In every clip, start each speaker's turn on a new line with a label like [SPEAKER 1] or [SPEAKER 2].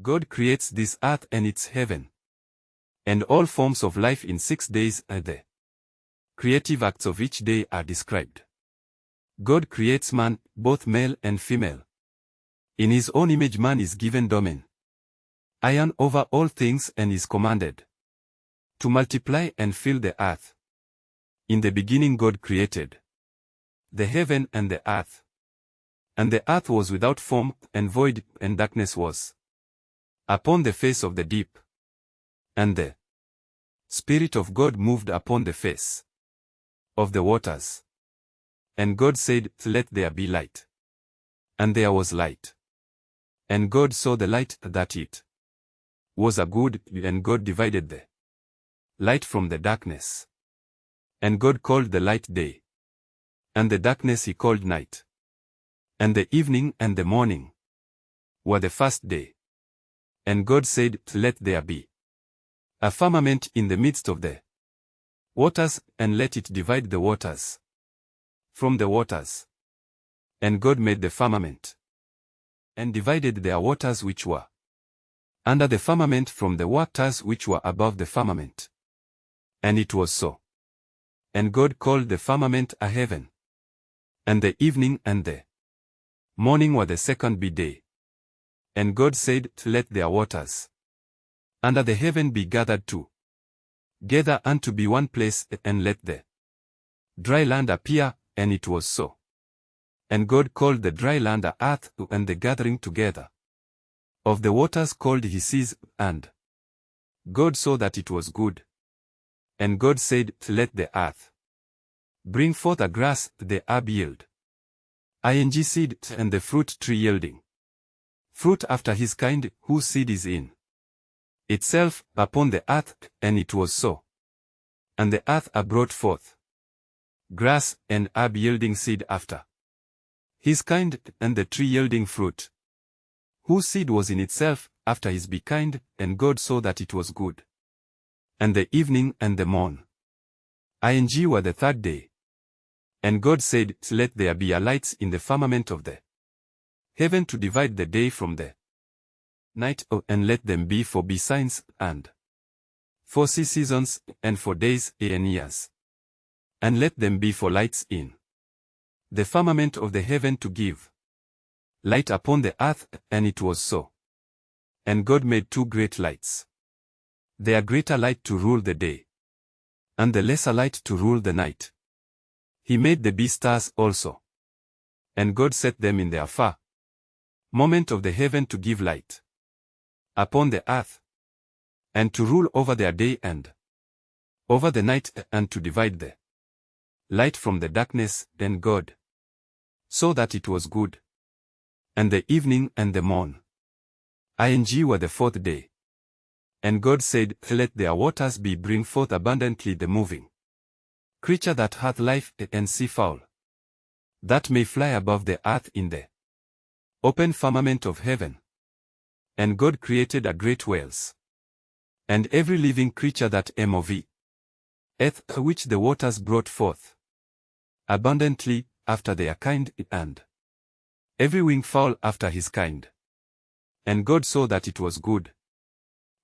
[SPEAKER 1] God creates this earth and its heaven, and all forms of life in 6 days, and the creative acts of each day are described. God creates man, both male and female. In his own image man is given dominion, iron over all things, and is commanded to multiply and fill the earth. In the beginning God created the heaven and the earth. And the earth was without form, and void, and darkness was upon the face of the deep. And the Spirit of God moved upon the face of the waters. And God said, "Let there be light." And there was light. And God saw the light that it was a good, and God divided the light from the darkness. And God called the light day, and the darkness he called night. And the evening and the morning were the first day. And God said, "Let there be a firmament in the midst of the waters, and let it divide the waters from the waters." And God made the firmament, and divided their waters which were under the firmament from the waters which were above the firmament. And it was so. And God called the firmament a heaven. And the evening and the morning were the second day. And God said, "Let their waters under the heaven be gathered together unto be one place, and let the dry land appear," and it was so. And God called the dry land a earth, and the gathering together of the waters called he seas, and God saw that it was good. And God said, "Let the earth bring forth a grass, the herb yield ing seed, and the fruit tree yielding fruit after his kind, whose seed is in itself upon the earth," and it was so. And the earth brought forth grass, and herb yielding seed after his kind, and the tree yielding fruit, whose seed was in itself after his kind, and God saw that it was good. And the evening and the morn ing were the third day. And God said, "Let there be a lights in the firmament of the heaven to divide the day from the night, and let them be for signs, and for seasons, and for days and years. And let them be for lights in the firmament of the heaven to give light upon the earth," and it was so. And God made 2 great lights, their greater light to rule the day, and the lesser light to rule the night. He made the stars also. And God set them in their firmament of the heaven to give light upon the earth, and to rule over their day and over the night, and to divide the light from the darkness. Then God saw that it was good. And the evening and the morn ing were the 4th day. And God said, "Let their waters be bring forth abundantly the moving creature that hath life, and sea fowl that may fly above the earth in the open firmament of heaven." And God created a great whales, and every living creature that mov earth, which the waters brought forth abundantly after their kind, and every winged fowl after his kind. And God saw that it was good.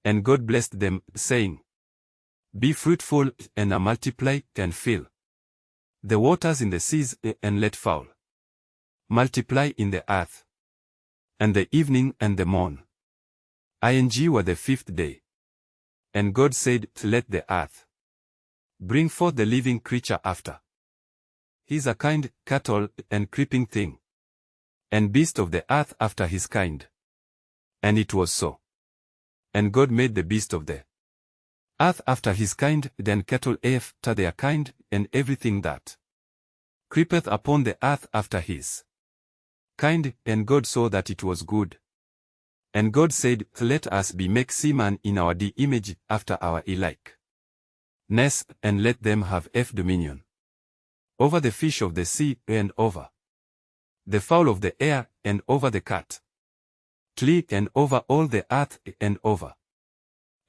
[SPEAKER 1] And God blessed them, saying, "Be fruitful, and multiply, and fill the waters in the seas, and let fowl multiply in the earth." And the evening and the morn ing were the 5th day. And God said, "Let the earth bring forth the living creature after his kind, cattle, and creeping thing, and beast of the earth after his kind." And it was so. And God made the beast of the earth after his kind, then cattle after their kind, and everything that creepeth upon the earth after his kind. And God saw that it was good. And God said, "Let us make seamen in our image, after our likeness, and let them have dominion over the fish of the sea, and over the fowl of the air, and over the cat, and over all the earth, and over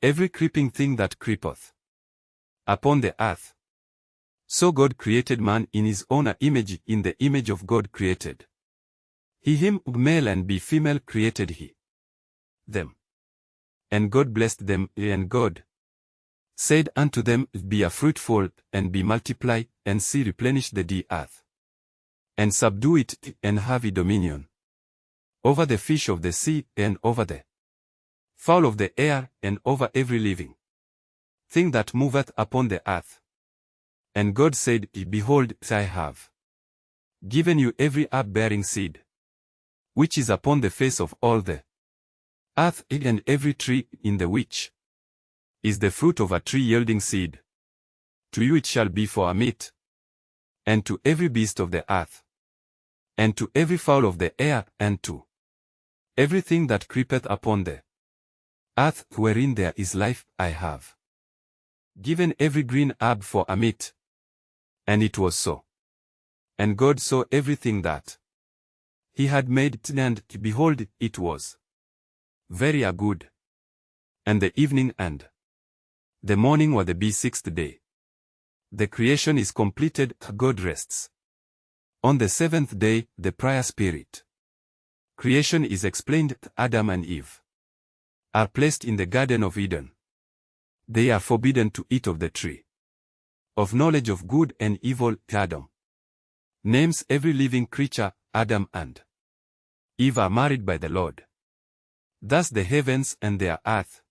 [SPEAKER 1] every creeping thing that creepeth upon the earth." So God created man in his own image, in the image of God created he him, male and female created he them. And God blessed them, and God said unto them, Be ye fruitful, and be multiply, and see replenish the earth. And subdue it, and have ye dominion over the fish of the sea, and over the fowl of the air, and over every living thing that moveth upon the earth. And God said, Behold, I have given you every herb-bearing seed, which is upon the face of all the earth, and every tree in the which is the fruit of a tree yielding seed. To you it shall be for a meat, and to every beast of the earth, and to every fowl of the air, and to everything that creepeth upon the earth, wherein there is life, I have given every green herb for a meat. And it was so. And God saw everything that he had made, and behold, it was very good. And the evening and the morning were the sixth day. The creation is completed, God rests. On the seventh day, the prior spirit creation is explained. Adam and Eve are placed in the Garden of Eden. They are forbidden to eat of the tree of knowledge of good and evil. Adam names every living creature. Adam and Eve are married by the Lord. Thus the heavens and their earth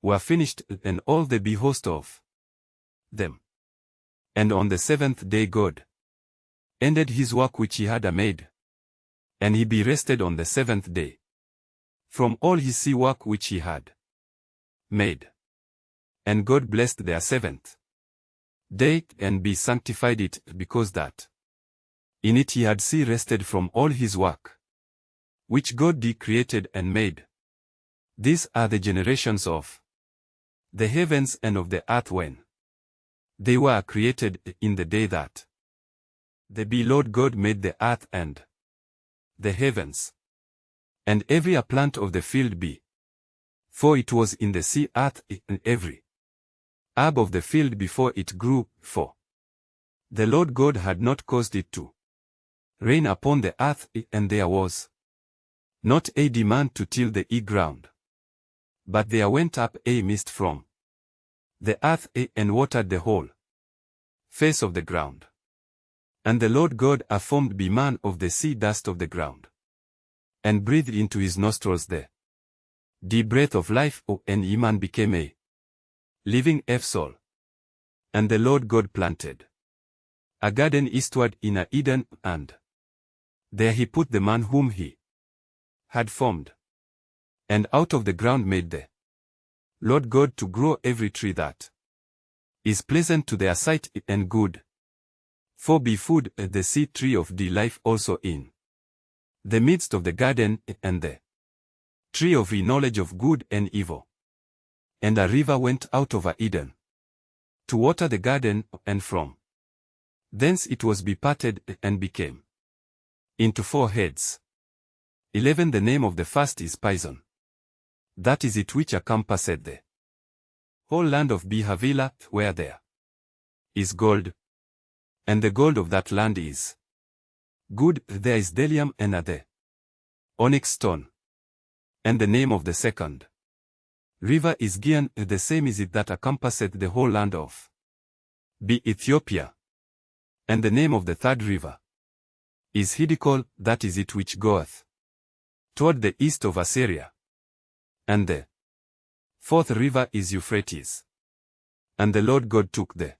[SPEAKER 1] were finished, and all the host of them. And on the seventh day God ended his work which he had made. And he rested on the seventh day from all his sea work which he had made. And God blessed their seventh day, and sanctified it, because that in it he had rested from all his work which God created and made. These are the generations of the heavens and of the earth when they were created, in the day that the Lord God made the earth and the heavens, and every plant of the field for it was in the sea earth, and every herb of the field before it grew, for the Lord God had not caused it to rain upon the earth, and there was not a demand to till the ground. But there went up a mist from the earth, and watered the whole face of the ground. And the Lord God formed man of the sea dust of the ground, and breathed into his nostrils the breath of life, and man became a living soul. And the Lord God planted a garden eastward in Eden, and there he put the man whom he had formed. And out of the ground made the Lord God to grow every tree that is pleasant to their sight, and good for food, the seed tree of the life also in the midst of the garden, and the tree of the knowledge of good and evil. And a river went out of Eden to water the garden, and from thence it was parted, and became into 4 heads. 11 The name of the first is Pison. That is it which encompasseth the whole land of Havilah, where there is gold. And the gold of that land is good. There is bdellium and the onyx stone. And the name of the second river is Gihon. The same is it that encompasseth the whole land of Ethiopia. And the name of the third river is Hiddekel. That is it which goeth toward the east of Assyria. And the fourth river is Euphrates. And the Lord God took the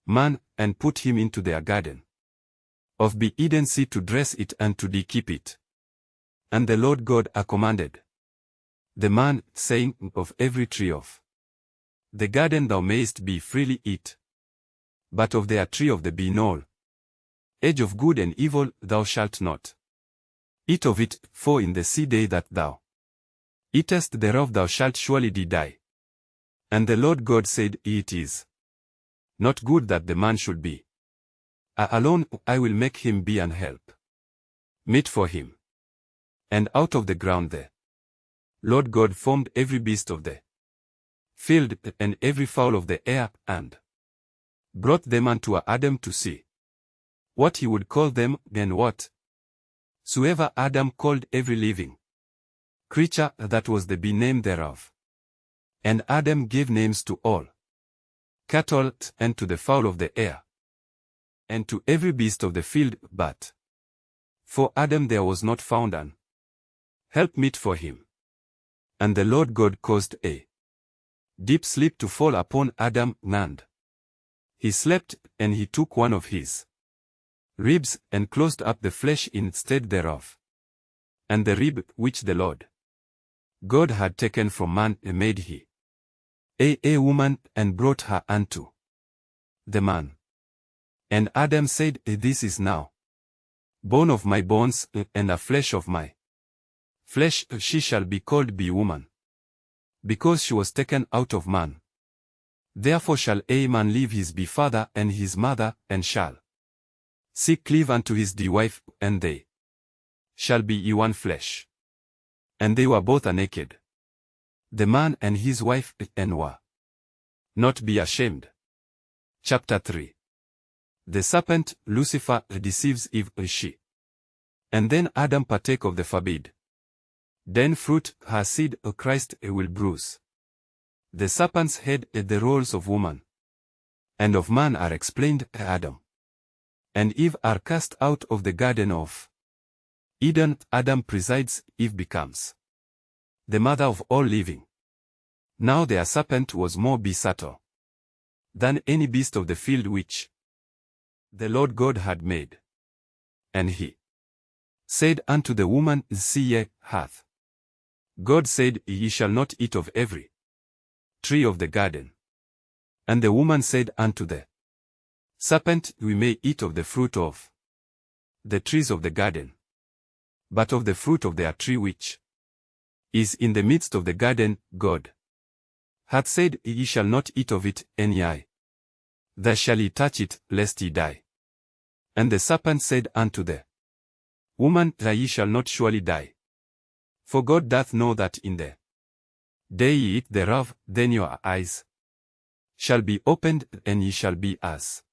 [SPEAKER 1] man, and put him into their garden of Eden sea to dress it and to keep it. And the Lord God commanded the man, saying, Of every tree of the garden thou mayest freely eat, but of the tree of the knowl edge of good and evil thou shalt not eat of it, for in the day that thou eatest thereof thou shalt surely die. And the Lord God said, It is not good that the man should be alone. I will make him be an help meet for him. And out of the ground the Lord God formed every beast of the field, and every fowl of the air, and brought them unto Adam to see what he would call them. And what soever Adam called every living creature, that was the name thereof. And Adam gave names to all cattle, and to the fowl of the air, and to every beast of the field, but for Adam there was not found an helpmeet for him. And the Lord God caused a deep sleep to fall upon Adam, and he slept, and he took one of his ribs, and closed up the flesh instead thereof. And the rib which the Lord God had taken from man made he a woman, and brought her unto the man. And Adam said, This is now bone of my bones, and a flesh of my flesh. She shall be called woman, because she was taken out of man. Therefore shall a man leave his father and his mother, and shall cleave unto his wife, and they shall be one flesh. And they were both naked, the man and his wife, and were not be ashamed. Chapter 3. The serpent, Lucifer, deceives Eve, she. And then Adam partake of the forbid. Then fruit, her seed, Christ, will bruise the serpent's head. The roles of woman and of man are explained. Adam and Eve are cast out of the Garden of Eden. Adam presides, Eve becomes the mother of all living. Now their serpent was more subtle than any beast of the field which the Lord God had made. And he said unto the woman, See ye, hath God said, Ye shall not eat of every tree of the garden. And the woman said unto the serpent, We may eat of the fruit of the trees of the garden, but of the fruit of the tree which is in the midst of the garden, God hath said, Ye shall not eat of it, any thus shall ye touch it, lest ye die. And the serpent said unto the woman, Ye shall not surely die. For God doth know that in the day ye eat thereof, then your eyes shall be opened, and ye shall be as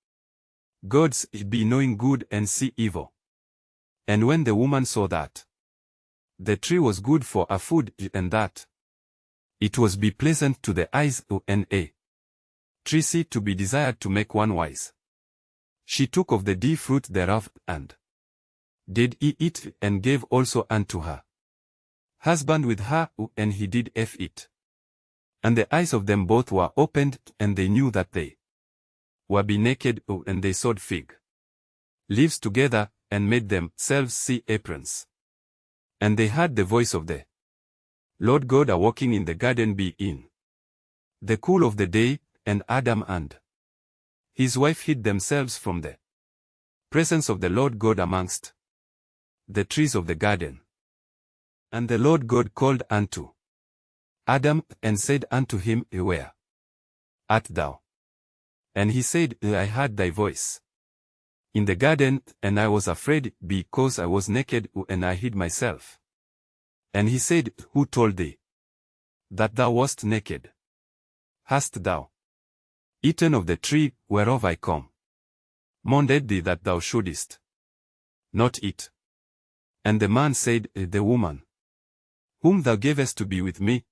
[SPEAKER 1] gods, be knowing good and see evil. And when the woman saw that the tree was good for a food, and that it was be pleasant to the eyes, and a tree seed to be desired to make one wise, she took of the fruit thereof, and did eat, and gave also unto her husband with her, and he did eat. And the eyes of them both were opened, and they knew that they were be naked, and they sewed fig leaves together, and made themselves aprons. And they heard the voice of the Lord God walking in the garden in the cool of the day, and Adam and his wife hid themselves from the presence of the Lord God amongst the trees of the garden. And the Lord God called unto Adam, and said unto him, Where art thou? And he said, I heard thy voice in the garden, and I was afraid, because I was naked, and I hid myself. And he said, Who told thee that thou wast naked? Hast thou eaten of the tree whereof I commanded thee that thou shouldest not eat? And the man said, The woman whom thou gavest to be with me,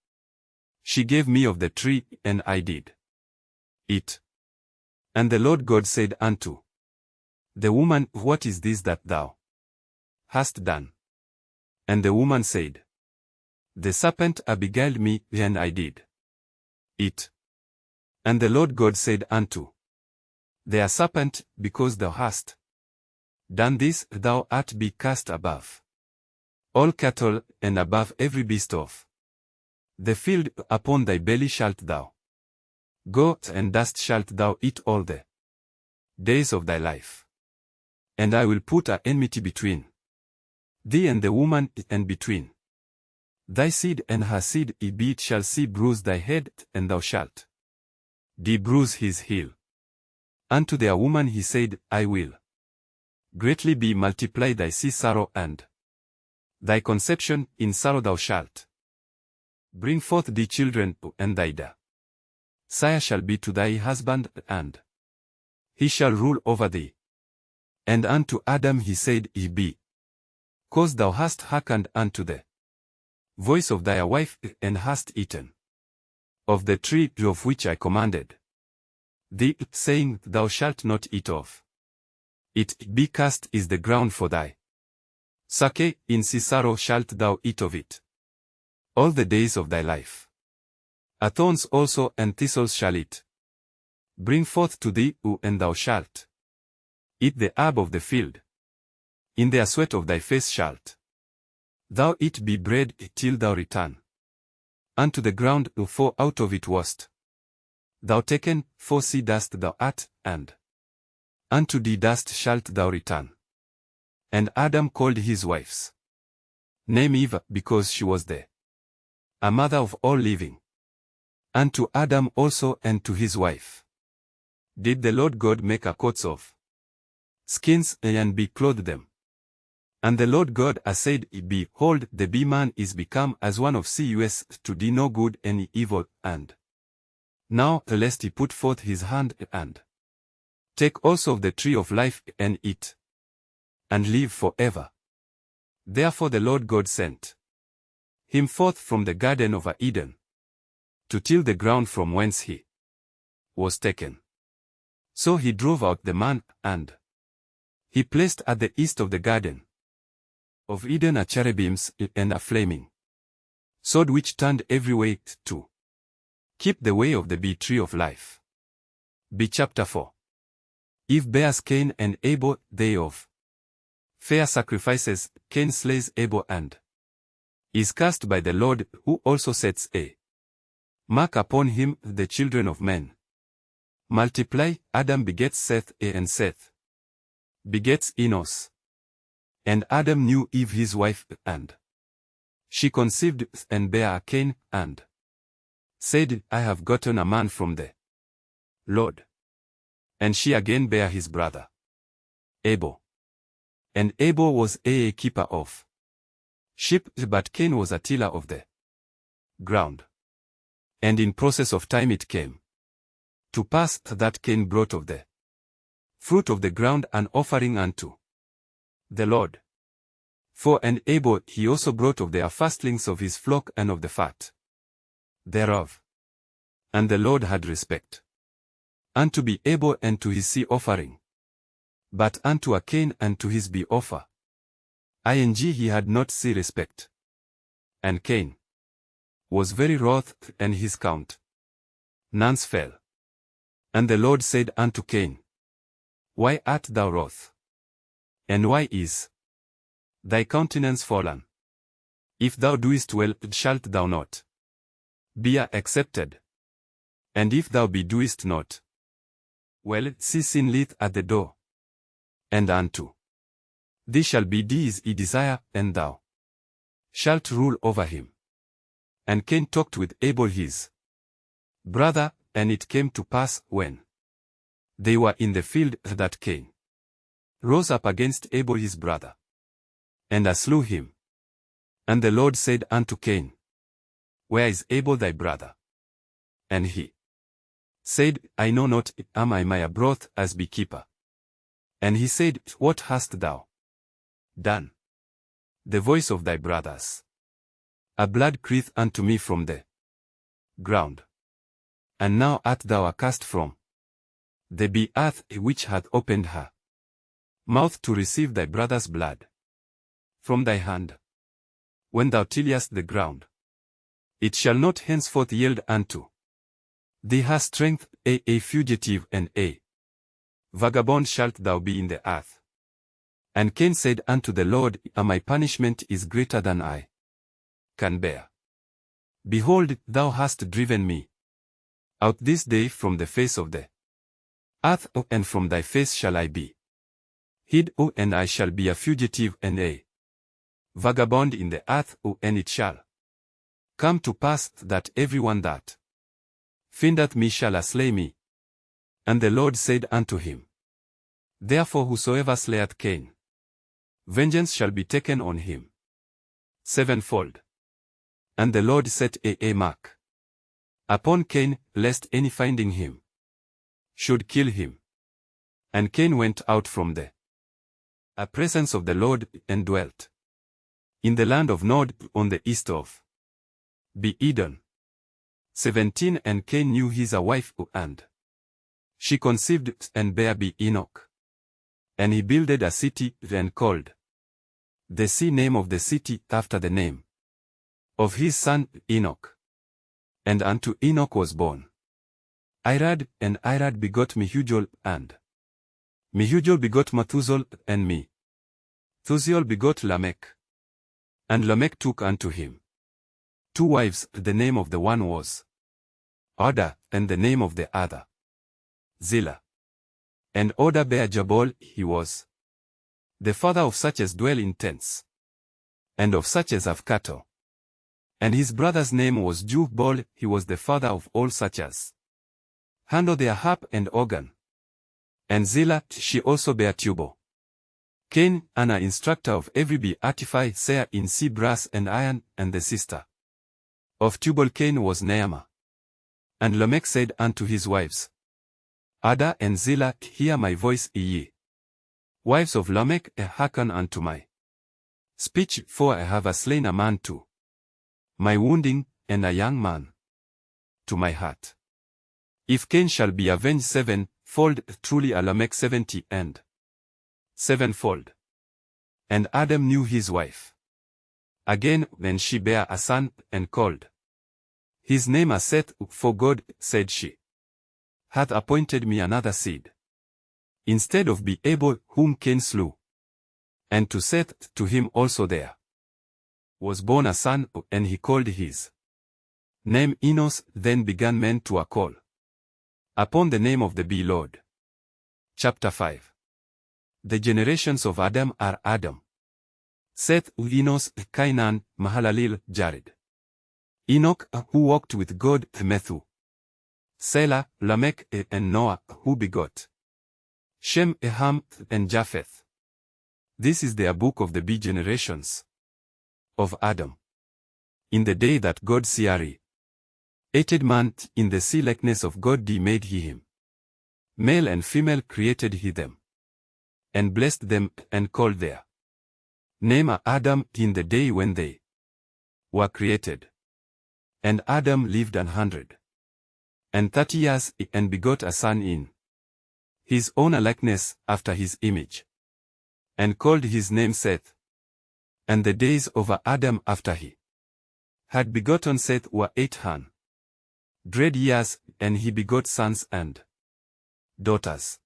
[SPEAKER 1] she gave me of the tree, and I did eat. And the Lord God said unto the woman, What is this that thou hast done? And the woman said, The serpent beguiled me, and I did eat. And the Lord God said unto the serpent, Because thou hast done this, thou art be cast above all cattle, and above every beast of the field. Upon thy belly shalt thou go, and dust shalt thou eat all the days of thy life. And I will put an enmity between thee and the woman, and between thy seed and her seed. It shall bruise thy head, and thou shalt bruise his heel. Unto the woman he said, I will greatly be multiply thy sorrow, and thy conception. In sorrow thou shalt bring forth thee children, and thy sire shall be to thy husband, and he shall rule over thee. And unto Adam he said, Because thou hast hearkened unto the voice of thy wife, and hast eaten of the tree of which I commanded thee, saying, Thou shalt not eat of it, be cast is the ground for thy sake, in sorrow shalt thou eat of it all the days of thy life. Thorns also and thistles shall it bring forth to thee, and thou shalt eat the herb of the field. In the sweat of thy face shalt thou eat be bread till thou return unto the ground, for out of it wast thou taken, for sea dust thou art, and unto thee dust shalt thou return. And Adam called his wife's name Eve, because she was a mother of all living. And to Adam also and to his wife did the Lord God make a coats of skins, and be clothed them. And the Lord God said, Behold, the man is become as one of us, to do no good any evil, and now lest he put forth his hand, and take also of the tree of life, and eat, and live forever. Therefore the Lord God sent him forth from the garden of Eden, to till the ground from whence he was taken. So he drove out the man, and he placed at the east of the garden of Eden a cherubims, and a flaming sword which turned every way to keep the way of the tree of life. B. Chapter 4. Eve bears Cain and Abel, they of fair sacrifices. Cain slays Abel and is cast by the Lord, who also sets a mark upon him. The children of men multiply. Adam begets Seth, and Seth begets Enos. And Adam knew Eve his wife, and she conceived, and bare Cain, and said, I have gotten a man from the Lord. And she again bare his brother Abel. And Abel was a keeper of sheep, but Cain was a tiller of the ground. And in process of time it came to pass that Cain brought of the fruit of the ground an offering unto the Lord. For and Abel he also brought of the firstlings of his flock and of the fat thereof. And the Lord had respect unto be Abel and to his sea offering. But unto a Cain and to his be offer, he had not see respect. And Cain was very wroth, and his count none fell. And the Lord said unto Cain, Why art thou wroth? And why is thy countenance fallen? If thou doest well, shalt thou not be accepted? And if thou doest not well, see sin lieth at the door. And unto thee shall be his desire, and thou shalt rule over him. And Cain talked with Abel his brother, and it came to pass, when they were in the field, that Cain rose up against Abel his brother, and slew him. And the Lord said unto Cain, Where is Abel thy brother? And he said, I know not, am I my broth as beekeeper? And he said, What hast thou done? The voice of thy brothers. A blood crieth unto me from the ground. And now art thou accursed from the earth, which hath opened her mouth to receive thy brother's blood from thy hand. When thou tillest the ground, it shall not henceforth yield unto thee her strength. A fugitive and a vagabond shalt thou be in the earth. And Cain said unto the Lord, My punishment is greater than I can bear. Behold, thou hast driven me out this day from the face of the earth, and from thy face shall I be hid, and I shall be a fugitive and a vagabond in the earth, and it shall come to pass that everyone that findeth me shall slay me. And the Lord said unto him, Therefore whosoever slayeth Cain, vengeance shall be taken on him sevenfold. And the Lord set a mark upon Cain, lest any finding him should kill him. And Cain went out from the presence of the Lord, and dwelt in the land of Nod, on the east of be Eden. 17 And Cain knew his wife, and she conceived and bare be Enoch. And he builded a city, and called the sea name of the city after the name of his son Enoch. And unto Enoch was born Irad, and Irad begot Mehujael, and Mehujael begot Methuselah, and Methuselah begot Lamech. And Lamech took unto him 2 wives, the name of the one was Oda, and the name of the other Zillah. And Oda bare Jabal, he was the father of such as dwell in tents, and of such as have cattle. And his brother's name was Jubal, he was the father of all such as handle their harp and organ. And Zillah, she also bare Tubal. Cain, an instructor of every be artifice Seir in sea brass and iron, and the sister of Tubal Cain was Naamah. And Lamech said unto his wives, Ada and Zillah, hear my voice, ye wives of Lamech, hearken unto my speech, for I have slain a man to my wounding, and a young man to my heart. If Cain shall be avenged 7-fold, truly a Lamech 70 and 7-fold. And Adam knew his wife again, when she bare a son, and called his name a Seth, for God, said she, hath appointed me another seed, instead of be Abel, whom Cain slew. And to Seth, to him also there was born a son, and he called his name Enos. Then began men to call upon the name of the Lord. Chapter 5. The generations of Adam are Adam, Seth, Enos, Cainan, Mahalalel, Jared. Enoch, who walked with God, Methuselah, Lamech, and Noah, who begot Shem, Ham, and Japheth. This is the book of the generations of Adam. In the day that God created man, in the sea likeness of God made he him. Male and female created he them, and blessed them, and called their name Adam, in the day when they were created. And Adam lived 130 years, and begot a son in his own likeness, after his image, and called his name Seth. And the days of Adam after he had begotten Seth were 800 years, and he begot sons and daughters.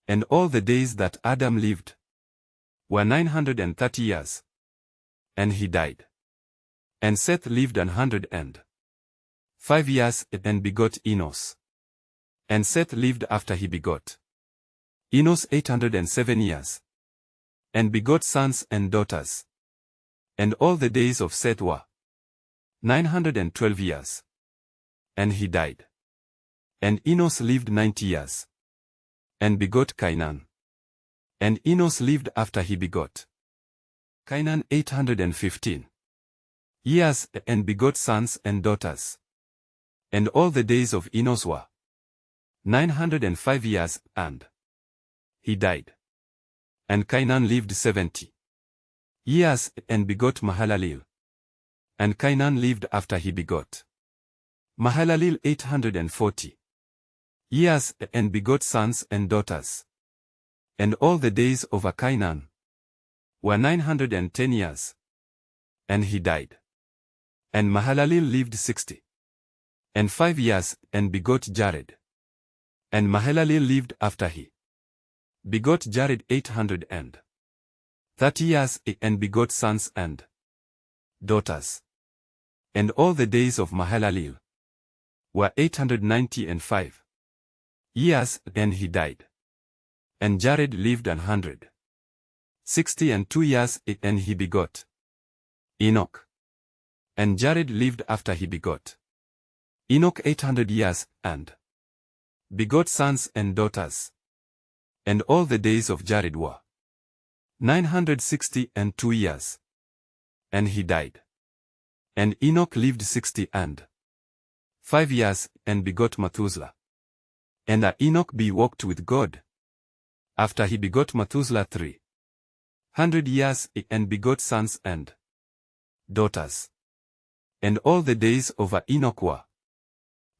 [SPEAKER 1] And all the days that Adam lived were 930 years, and he died. And Seth lived 105 years, and begot Enos. And Seth lived after he begot Enos 807 years, and begot sons and daughters. And all the days of Seth were 912 years, and he died. And Enos lived 90 years, and begot Cainan. And Enos lived after he begot Cainan 815 years, and begot sons and daughters. And all the days of Enos were 905 years, and he died. And Cainan lived 70 years, and begot Mahalalel. And Cainan lived after he begot Mahalalel 840 years, and begot sons and daughters. And all the days of Cainan were 910 years, and he died. And Mahalalel lived 65 years, and begot Jared. And Mahalalel lived after he begot Jared 830 years, and begot sons and daughters. And all the days of Mahalalel were 895 years, and he died. And Jared lived 162 years, and he begot Enoch. And Jared lived after he begot Enoch 800 years, and begot sons and daughters. And all the days of Jared were 962 years, and he died. And Enoch lived 65 years, and begot Methuselah. And Enoch walked with God after he begot Methuselah 300 years, and begot sons and daughters. And all the days of Enoch were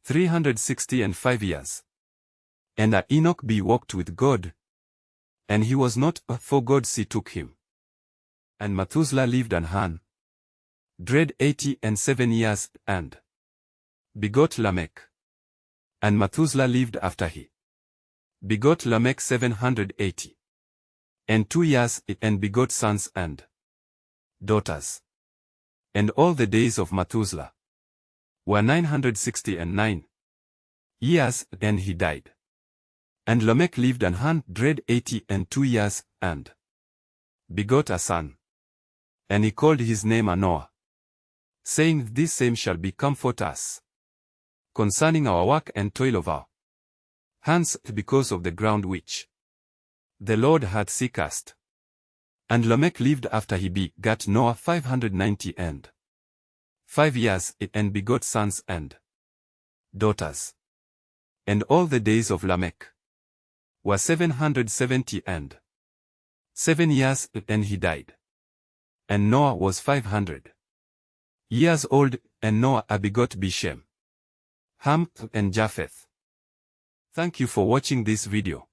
[SPEAKER 1] 365 years. And Enoch walked with God. And he was not, for God took him. And Methuselah lived 187 years, and begot Lamech. And Methuselah lived after he begot Lamech 780 and 2 years, and begot sons and daughters. And all the days of Methuselah were 969 years, and he died. And Lamech lived 182 years, and begot a son. And he called his name Noah, saying, This same shall be comfort us concerning our work and toil of our hands, because of the ground which the Lord had cast. And Lamech lived after he begat Noah 590 and 5 years, and begot sons and daughters. And all the days of Lamech were 770 and 7 years, and he died. And Noah was 500 years old, and Noah begot Shem, Ham, and Japheth. Thank you for watching this video.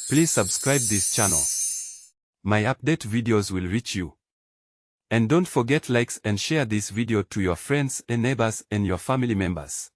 [SPEAKER 1] Please subscribe this channel. My update videos will reach you. And don't forget likes and share this video to your friends and neighbors and your family members.